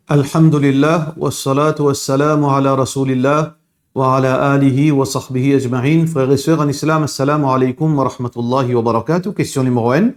Alhamdulillah, wassalatu wassalamu ala rasulillah wa ala alihi wa sahbihi ajma'in. Frères et sœurs en islam, assalamu alaikum wa rahmatullahi wa barakatuh. Question numéro 1.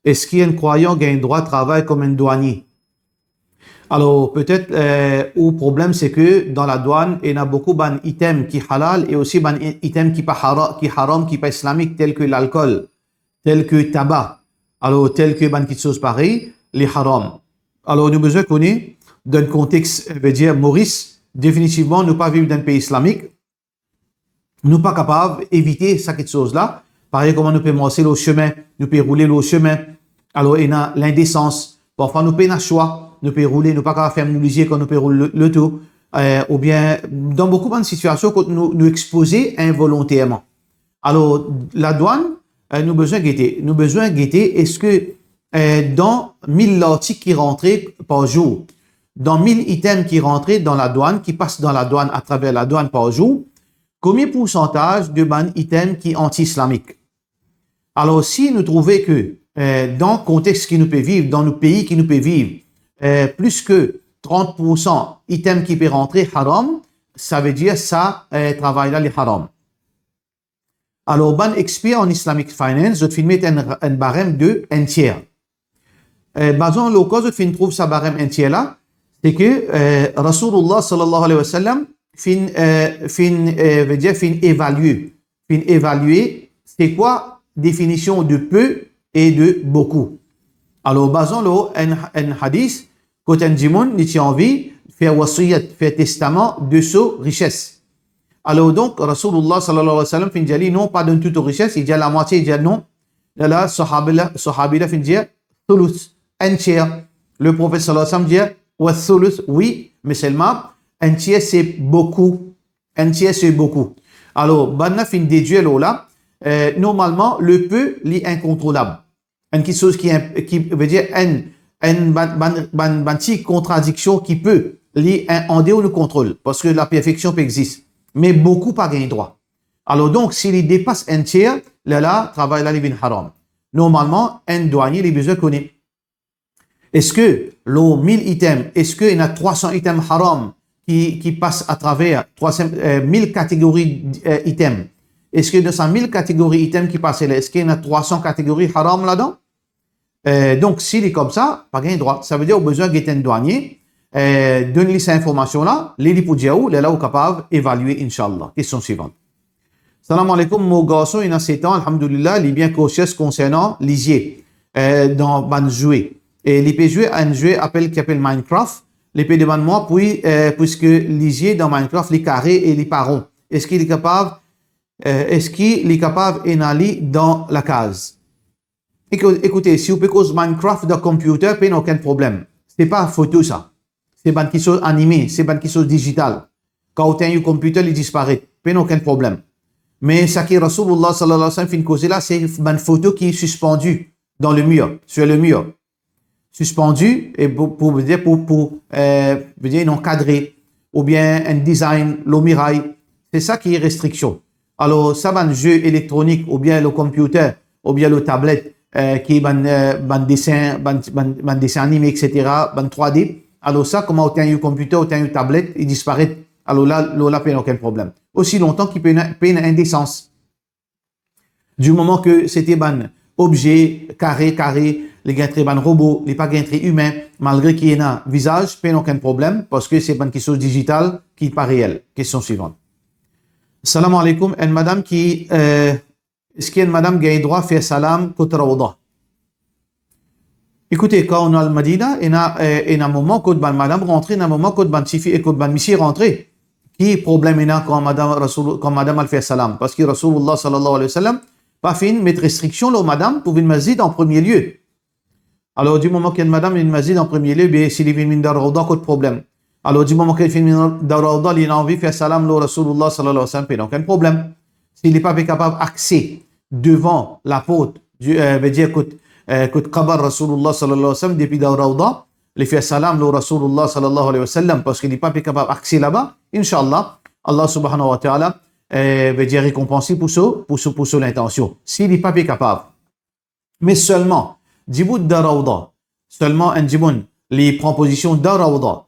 Est-ce qu'un croyant gagne droit de travail comme un douanier? Alors, peut-être, le problème, c'est que dans la douane, il y a beaucoup d'items qui halal et aussi d'items qui haram, qui pas islamique, tels que l'alcool, tels que le tabac, alors tels que des choses pareilles, les haram. Alors, nous avons besoin de connaître d'un contexte, veut dire, Maurice, définitivement, nous pas vivre dans un pays islamique, nous pas capables d'éviter cette chose-là. Pareil, comment nous pouvons marcher le chemin, nous pouvons rouler le chemin. Alors, il y a l'indécence. Parfois, nous pouvons choix. Nous pouvons rouler, nous pas capable faire mobiliser quand nous pouvons rouler le tout. Ou bien, dans beaucoup de situations, quand nous exposer involontairement. Alors, la douane, nous avons besoin de guetter. Nous avons besoin de guetter, est-ce que dans 1000 articles qui rentrent par jour, dans 1000 items qui rentrent dans la douane, qui passent dans la douane à travers la douane par jour, combien de pourcentage de items qui sont anti-islamiques? Alors, si nous trouvons que dans le contexte qui nous peut vivre, dans nos pays qui nous peut vivre, plus que 30% items qui peuvent rentrer haram, ça veut dire ça travaille là les haram. Alors, ban expert en Islamic Finance, je filme un barème de un tiers. Basant le cas, je trouve ça barème un tiers là, c'est que Rasulullah sallallahu alayhi wa sallam veut dire évaluer c'est quoi définition de peu et de beaucoup. Alors, basant un hadith, quand un djimoun n'a envie de faire wasiyat, faire testament de sa richesse. Alors, donc, Rasulullah sallallahu alayhi wa sallam fin dit non, pas de toute richesse, il dit la moitié, il dit non. Là, sahabila fin dit thuluth, un tiers. Le prophète sallallahu alayhi wa sallam dit wa thuluth, oui, mais seulement un tiers c'est beaucoup. Un tiers c'est beaucoup. Alors, banna fin déduire là, normalement, le peu est incontrôlable. Une chose qui veut dire une petite contradiction qui peut lier en dehors du contrôle, parce que la perfection peut exister, mais beaucoup pas gagné droit. Alors donc, s'il dépasse un tiers, là, travail là, il devient haram. Normalement, un douanier, il a besoin de connaître. Est-ce que les 1000 items, est-ce qu'il y a 300 items haram qui passent à travers 1000 catégories items? Est-ce que dans ces 1000 catégories items qui passent là, est-ce qu'il y a 300 catégories haram là-dedans? Donc, s'il est comme ça, pas gain droit. Ça veut dire au besoin d'être un douanier, donne-lui cette information-là, les pour dire où, là, où capable d'évaluer, Inch'Allah. Question suivante. Salam alaikum, mon garçon, il a 7 ans, alhamdulillah, il est bien cautieux concernant lisier, dans ban jouet. Et il peut jouer à un jeu qui appelle Minecraft. Il peut demander moi, puisque lisier dans Minecraft, les carrés et les parons. Est-ce qu'il est capable d'aller dans la case? Écoutez, si vous pouvez cause Minecraft dans le computer, il n'y a aucun problème. C'est pas photo ça. C'est pas quelque chose animé, c'est pas quelque chose digital. Quand vous avez un computer, il disparaît. Il n'y a aucun problème. Mais ce que Rasulullah sallallahu alayhi wa sallam fait une cause là, c'est une photo qui est suspendue dans le mur, sur le mur. Suspendue, et pour dire encadré, ou bien un design, le mirail. C'est ça qui est restriction. Alors, ça, un jeu électronique, ou bien le computer, ou bien le tablette, qui est un dessin animé, etc., un 3D. Alors, ça, comment tu as un computer, ou tu as une tablette, il disparaît. Alors là, il n'y a aucun problème. Aussi longtemps qu'il peut y une indécence. Du moment que c'était un objet carré, les gars très ban robot, les pas très humain, malgré qu'il y ait un visage, il n'y a aucun problème, parce que c'est pas quelque chose digital qui n'est pas réel. Question suivante. Salam alaikum, une madame qui, est-ce qu'il y a une madame qui a le droit de faire salam contre Rawda? Écoutez, quand on a le Madina, il y a un moment quand madame rentre, il y a un moment quand Tifi et quand Missi rentre. Qui est problème quand madame a fait salam? Parce que Rasulullah sallallahu alayhi wa sallam, pas fait mettre restriction là, madame, pour une masjid en premier lieu. Alors, du moment qu'il y a une madame, une masjid en premier lieu, bien, s'il vient de Rawda, pas de problème. Alors, du moment qu'il vient de Rawda, il a envie de faire salam, là, Rasulullah sallallahu alayhi wa sallam, il n'y a aucun problème. S'il n'est pas capable d'accéder devant la porte, veut dire que Qabar Rasulullah sallallahu alayhi wa sallam, depuis Rawda, il fait salam, là, Rasulullah sallallahu alayhi wa sallam, parce qu'il n'est pas capable d'accéder là-bas, Inch'Allah, Allah subhanahu wa ta'ala, veut dire récompenser pour ça l'intention. S'il n'est pas capable. Mais seulement, Djibout da Rawda, seulement un djiboun, les propositions da Rawda,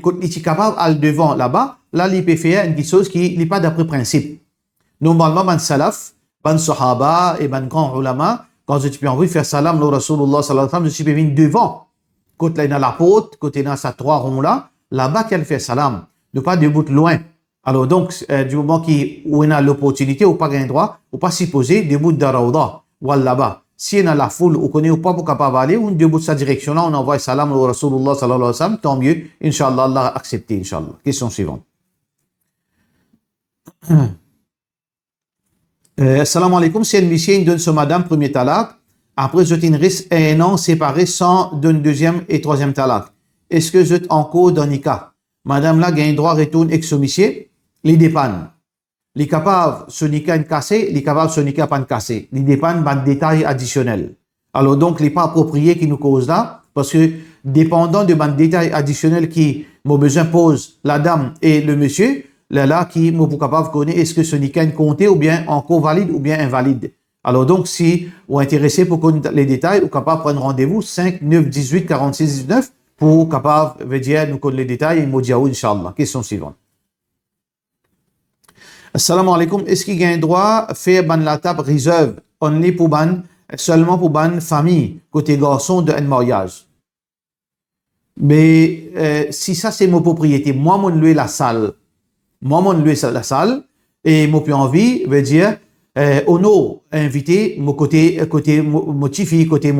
quand il est capable à devant là-bas, là, il peut faire une chose qui n'est pas d'après principe. Normalement, ban salaf, ban sahaba et ban grand ulama, quand je peux envie de faire salam, le Rasulullah sallallahu alayhi wa sallam, je suis venu devant. Quand il est dans la porte, quand il est dans sa trois ronds là, là-bas qu'elle fait salam, ne pas debout loin. Alors donc, du moment où on a l'opportunité, ou pas gain droit, ou pas s'y poser, debout de Rawda, ou là-bas. Si on a la foule, ou connaît ou pas pour capable aller, ou debout de sa direction là, on envoie salam au Rasulullah sallallahu alayhi wa sallam, tant mieux, Inch'Allah, Allah a accepté, Inch'Allah. Question suivante. Assalamu alaikum, si un monsieur donne son madame premier talak, après je risque un an séparé sans donner deuxième et troisième talak. Est-ce que je en cours d'un nikah? Madame là gagne droit retourne ex monsieur, les dépanne. Les capables ce nikah cassé, les capables ce nikah pas cassé. Les dépanne par détail additionnel. Alors donc les pas approprié qui nous cause là, parce que dépendant de ban détail additionnel qui mon besoin pose la dame et le monsieur, là qui me pour capable connaître est-ce que ce nikah compté ou bien encore valide ou bien invalide. Alors donc si vous êtes intéressé pour connaître les détails, vous capable prendre rendez-vous 5 9 18 46 19 pour capable veut dire nous connaître les détails et modiaou inchallah. Question suivante. Assalamu alaikum, est-ce qu'il y a un droit faire ban la table réserve only pour ban seulement pour ban famille côté garçon de un mariage? Mais si ça c'est mon propriété, moi mon louer la salle. Moi, mon loué la salle et mon plus envie veut dire ono invité mon côté mon tifi côté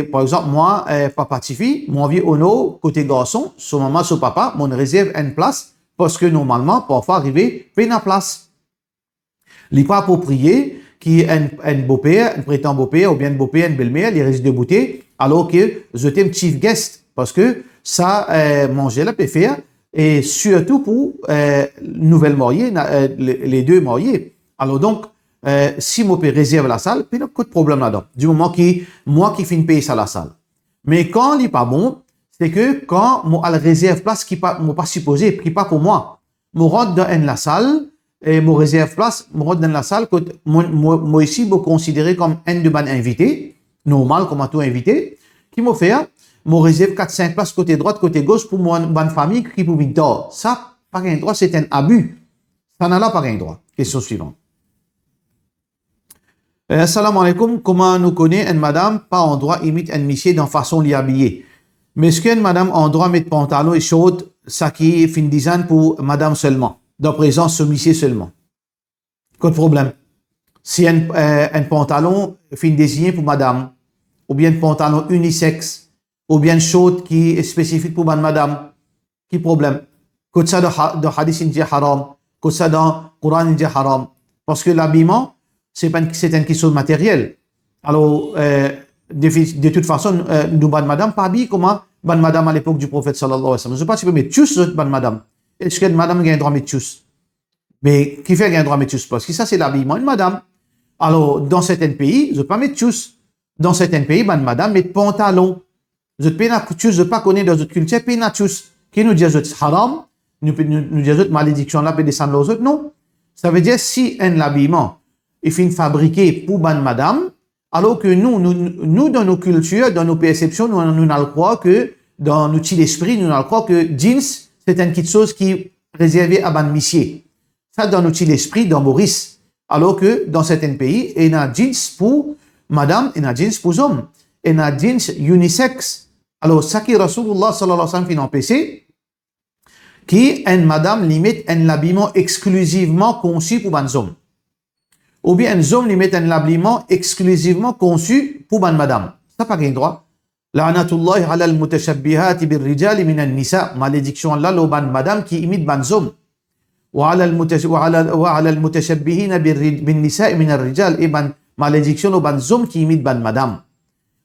par exemple moi papa tifi mon envie ono côté garçon son maman son papa mon réserve une place parce que normalement parfois arriver peine à place. Il pas approprié qui est un beau-père un prétend beau-père ou bien un beau-père une belle-mère il risque de bouter alors que je t'aime chief guest parce que ça manger la peut faire. Et surtout pour nouvelles mariées, les deux mariés. Alors donc, si mon père réserve la salle, il n'y a pas de problème là-dedans. Du moment moi qui finis payer ça la salle. Mais quand il n'est pas bon, c'est que quand moi réserve place qui pas pas supposé, qui pas pour moi, moi rentre dans la salle et moi réserve place, moi rentre dans la salle que moi ici me considéré comme un de mes invités, normal comme à tout invité, qui m'a fait mon réserve 4-5 places côté droite, côté gauche pour mon bonne famille qui pour venir dehors. Ça, pas un droit, c'est un abus. Ça n'a pas un droit. Question suivante. Assalamu alaikum, comment nous connaît une madame pas en droit imite un monsieur dans façon d'y habiller? Mais est-ce qu'une madame en droit mettre pantalon et short, ça qui est fin design pour madame seulement, dans présence ce monsieur seulement? Pas de problème. Si un pantalon fin désigné pour madame, ou bien un pantalon unisexe, ou bien short qui est spécifique pour madame, qui problème? Que ça dans hadith il dit haram, que ça dans Coran il dit haram, parce que l'habillement c'est une question matérielle. Alors de toute façon nous madame pas habillé comment madame à l'époque du prophète sallallahu alayhi wa sallam. Je sais pas si tu peux mettre tous madame. Est-ce que madame a un droit de mettre tous? Mais qui fait un droit de mettre tous? Parce que ça c'est l'habillement de madame. Alors dans certains pays je peux pas mettre tous. Dans certains pays madame met pantalon. Je ne pas connaître dans notre culture, qui nous dit haram, nous dit malédiction là, peut descendre aux autres, non. Ça veut dire si un habillement est fabriqué pour ban madame, alors que nous, dans nos cultures, dans nos perceptions, nous allons croire que, dans notre esprit, nous allons croire que jeans, c'est une petite chose qui est réservée à ban monsieur. Ça, dans notre esprit, dans Maurice. Alors que, dans certains pays, il y a jeans pour madame, il y a jeans pour hommes. Il y a jeans unisex. Alors, ça qui est Rasulullah sallallahu alayhi wa sallam qui empêché, qui est une madame limite un habillement exclusivement conçu pour les hommes. Ou bien un homme limite un habillement exclusivement conçu pour les madame. Ça pas gain droit. La'natullahi ala al-mutashabbihati bir-rijali min an-nisa. Malédiction Allah le ban madame qui imite les hommes. Wa ala al-mutashabbihina bin-nisa min ar-rijal. Et ban malédiction le ban hommes qui imite les madame.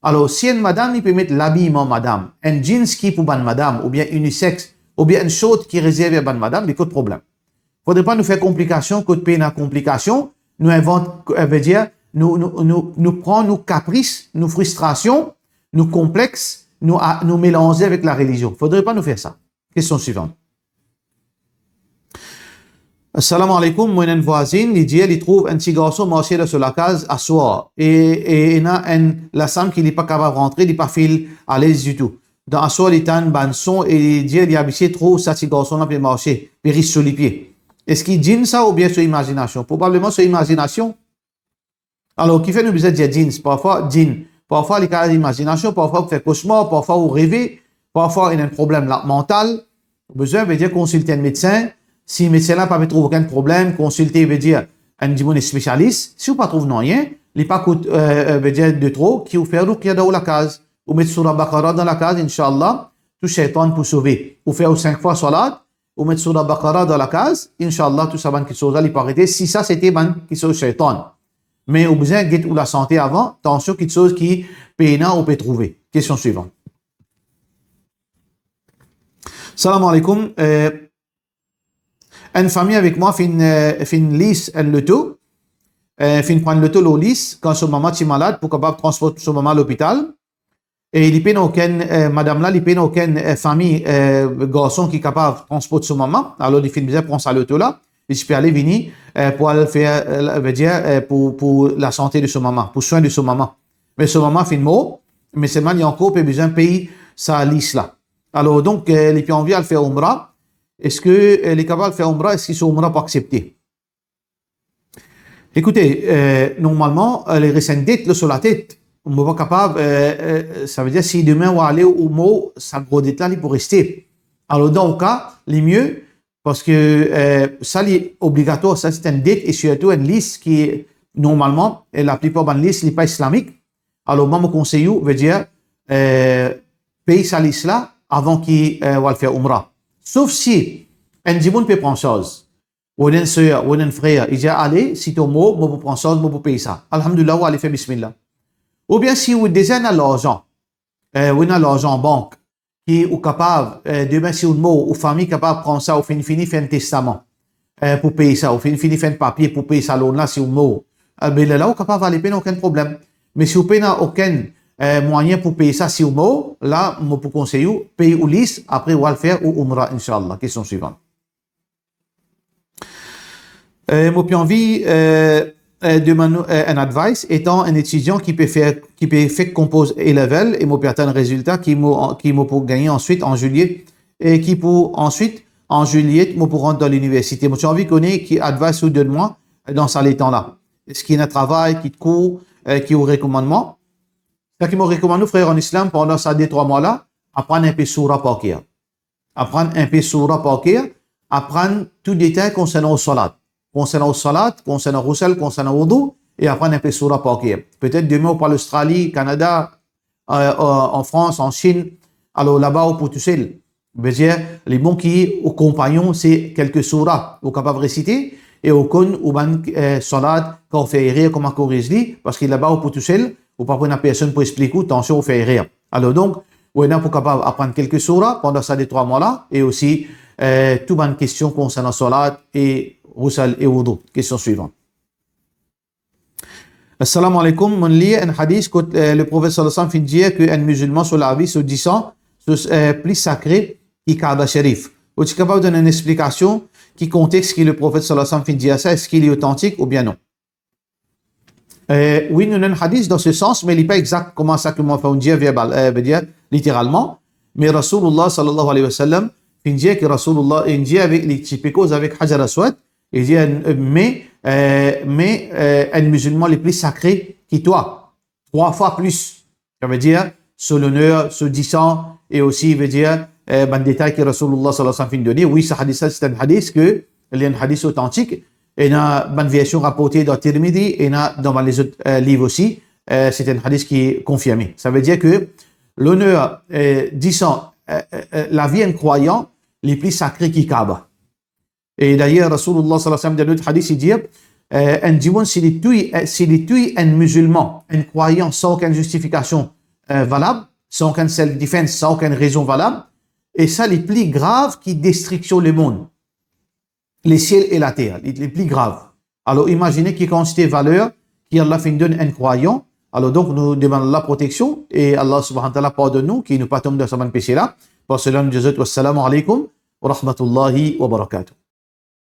Alors, si une madame, il peut mettre l'habillement madame, un jeans qui pour ban madame, ou bien unisexe, ou bien une short qui est réservée à ban madame, il n'y a pas de problème. Il ne faudrait pas nous faire complication, que de peine à complication, nous inventons, veut dire, nous prenons nos caprices, nos frustrations, nos complexes, nous mélanger avec la religion. Il ne faudrait pas nous faire ça. Question suivante. Assalamu alaikum, moi une voisine, il trouve un petit garçon marché sur la case à soir et il y a la femme qui n'est pas capable de rentrer, il n'est pas fil à l'aise du tout. dans un soir, il tan ban son et il dit, il y a habité trop, ça, si garçon là peut marcher, puis risque sur les pieds. Est-ce qu'il dit ça ou bien sur imagination? Probablement sur imagination. Alors, qui fait nous besoin de dire jeans? Parfois, jeans. Parfois, les cas d'imagination, parfois, vous faites cauchemar, parfois, vous rêvez, parfois, il y a un problème là, mental. Besoin veut dire consulter un médecin. Si le médecin là pas trouve aucun problème, consulter veut dire un spécialiste. Si vous pas trouve rien, il pas coûte veut dire de trop, qui vous fait ruqya dans la case. Vous mettez sur la Baqara dans la case, Inch'Allah, tout shaitan pour sauver. Vous faites 5 fois salat, vous mettez sur la Baqara dans la case, Inch'Allah, tout ça, qui chose là, il peut arrêter. Si ça, c'était qui chose shaitan. Mais au besoin de la santé avant, attention, quelque chose qui péna ou peut trouver. Question suivante. Salam alaikum. Une famille avec moi fait une liste, un loto. Fait prendre le loto, liste, quand son maman est malade, pour capable transporter son maman à l'hôpital. Et il n'y a aucune, madame là, il n'y a aucune famille, garçon qui est capable de transporter son maman. Alors, il fait bien prendre sa loto là. Et je peux aller venir pour aller faire, veut dire, pour la santé de son maman, pour soin de son maman. Mais son maman fait une mot, mais c'est mal, il y a encore besoin de payer sa liste là. Alors, donc, les gens ont envie de faire Umrah. Est-ce que les capables de faire Umrah, est-ce qu'ils sont Umrah pas acceptés? Écoutez, normalement, les récents dettes sur la tête, on n'est pas capable, ça veut dire si demain on va aller au mot, ça gros dette là, il peut rester. Alors, dans le cas, les mieux, parce que ça, c'est obligatoire, ça c'est une dette et surtout une liste qui est normalement, et la plupart des listes, n'est pas islamique. Alors, moi, mon conseil veut dire, payer sa liste là avant qu'il va faire Umrah. Sauf si un djimoun peut prendre chose, ou une soeur, ou un frère, il dit, allez, si tu mot, moi, prends chose, moi, payer ça. Alhamdulillah, ou allez faire bismillah. Ou bien si vous désirez l'argent, ou avez l'argent en banque, qui est capable, demain, si vous mot, ou famille capable de prendre ça, ou fini, faire un testament, pour payer ça, ou fini, faire un papier pour payer ça, là, si vous mot, ben là, vous capable d'aller payer, aucun problème. Mais si vous payez aucun moyen pour payer ça, si vous mot, là, moi, pour conseiller, payer ou liste, après, vous allez faire ou Umrah, Inch'Allah. Question suivante. Moi, puis envie, demande un advice, étant un étudiant qui peut faire compose A-level et moi peut atteindre un résultat qui m'a pour gagner ensuite en juillet et qui pour ensuite en juillet moi pour rentrer dans l'université. Moi j'ai envie de connaître qui advice ou donne-moi dans ça les temps là. Est-ce qu'il y a un travail qui te court, qui vous recommandement? Ce qui me recommande frère en islam pendant ces 2-3 mois là, apprendre un peu surah Baqara. Apprendre un peu surah Baqara, apprendre tout détail concernant le salat. Concernant le salat, concernant le roussel, concernant le wudu, et apprendre un peu surah Baqara. Peut-être demain, on parle d'Australie, Canada, en France, en Chine, alors là-bas, au Portugal. C'est-à-dire, les bons qui, aux compagnons, c'est quelques surahs, au capable de réciter, et au con, ou ban salat, quand on fait rire, comme on corrige, parce que là-bas, au Portugal, ou pas prendre une personne pour expliquer, attention, on fait rire. Alors donc, on est pour capable d'apprendre quelques surahs pendant ces 2-3 mois-là, et aussi, toute bonne question concernant salat et roussel et wudu. Question suivante. Assalamu alaikum. Mon lit un hadith que le prophète sallallahu alayhi wa sallam fait dire qu'un musulman sur la vie se disant plus sacré que Kaaba Sharif. Vous êtes capable de donner une explication qui contexte qui le prophète sallallahu alayhi wa sallam fait dire ça, est-ce qu'il est authentique ou bien non? Oui, nous avons un hadith dans ce sens, mais il n'est pas exact comment ça que moi fait dire veut dire littéralement. Mais Rasulullah sallallahu alayhi wa sallam fait dire que Rasulullah il dit avec les typicos avec Hajar Aswad. Il dit, mais un musulman le plus sacré que toi, 3 fois plus. Ça veut dire, sur l'honneur, sur 10 ans, et aussi, veut dire, ben détail que Rasulullah sallallahu alayhi wa sallam donné. Oui, ce hadith, c'est un hadith il y a un hadith authentique, et il y a une version rapportée dans Tirmidhi, et dans les autres livres aussi, c'est un hadith qui est confirmé. Ça veut dire que l'honneur, 10 ans, la vie d'un croyant, le plus sacré qui Kaaba. Et d'ailleurs, Rasulullah sallallahu alayhi wa sallam, dans notre hadith, il dit, un djimoun, s'il tue un musulman, un croyant, sans aucune justification valable, sans aucune self-defense, sans aucune raison valable, et ça, les plus graves qui destruction le monde, les ciels et la terre, les plus graves. Alors, imaginez qu'il quantité de valeur qui Allah fait donne un croyant. Alors, donc, nous demandons la protection et Allah subhanahu wa ta'ala pardonne-nous, qui nous pas tombe dans ce péché là. Pour cela, nous disons, wassalamu alaikum wa rahmatullahi wa barakatuh.